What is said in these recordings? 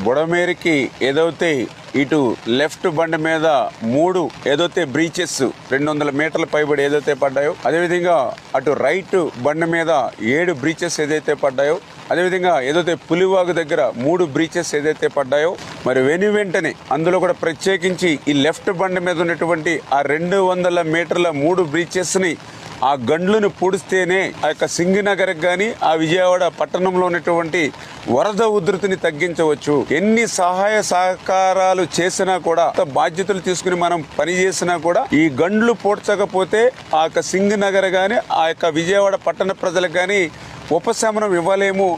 బుడమేరికి ఏదైతే ఇటు లెఫ్ట్ బండి మీద 3 ఏదైతే బ్రీచెస్ 200 మీటర్ల పైబడి ఏదైతే పడ్డాయో, అదేవిధంగా అటు రైట్ బండి మీద 7 బ్రీచెస్ ఏదైతే పడ్డాయో, అదేవిధంగా ఏదైతే పులివాగు దగ్గర 3 బ్రీచెస్ ఏదైతే పడ్డాయో, మరి వెంటనే అందులో కూడా ప్రత్యేకించి ఈ లెఫ్ట్ బండి మీద ఉన్నటువంటి ఆ 200 మీటర్ల 3 బ్రీచెస్ని ఆ గండ్లను పూడిస్తేనే ఆ యొక్క సింగినగర్కి కానీ ఆ విజయవాడ పట్టణంలో ఉన్నటువంటి వరద ఉధృతిని తగ్గించవచ్చు. ఎన్ని సహాయ సహకారాలు చేసినా కూడా, బాధ్యతలు తీసుకుని మనం పని చేసినా కూడా ఈ గండ్లు పూడ్చకపోతే ఆ యొక్క సింగినగర్ కానీ ఆ యొక్క విజయవాడ పట్టణ ప్రజలకు కానీ ఉపశమనం ఇవ్వలేము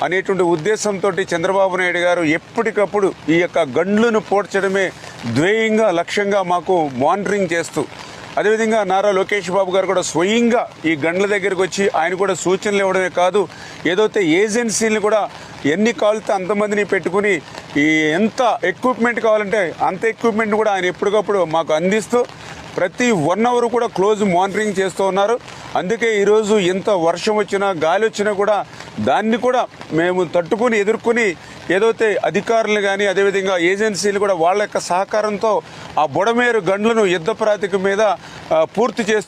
అనేటువంటి ఉద్దేశంతో చంద్రబాబు నాయుడు గారు ఎప్పటికప్పుడు ఈ యొక్క గండ్లను పూడ్చడమే ధ్యేయంగా లక్ష్యంగా మాకు మానిటరింగ్ చేస్తూ, అదేవిధంగా నారా లోకేష్ బాబు గారు కూడా స్వయంగా ఈ గండ్ల దగ్గరికి వచ్చి ఆయన కూడా సూచనలు ఇవ్వడమే కాదు, ఏదైతే ఏజెన్సీలను కూడా ఎన్ని కావాలితే అంతమందిని పెట్టుకుని ఈ ఎంత ఎక్విప్మెంట్ కావాలంటే అంత ఎక్విప్మెంట్ కూడా ఆయన ఎప్పటికప్పుడు మాకు అందిస్తూ ప్రతి 1 అవర్ కూడా క్లోజ్ మానిటరింగ్ చేస్తూ ఉన్నారు. అందుకే ఈరోజు ఎంత వర్షం వచ్చినా గాలి వచ్చినా కూడా దాన్ని కూడా మేము తట్టుకుని ఎదుర్కొని ఏదైతే అధికారులు కానీ అదేవిధంగా ఏజెన్సీలు కూడా వాళ్ళ యొక్క సహకారంతో ఆ బుడమేరు గండ్లను యుద్ధ ప్రాతిక మీద పూర్తి చేస్తూ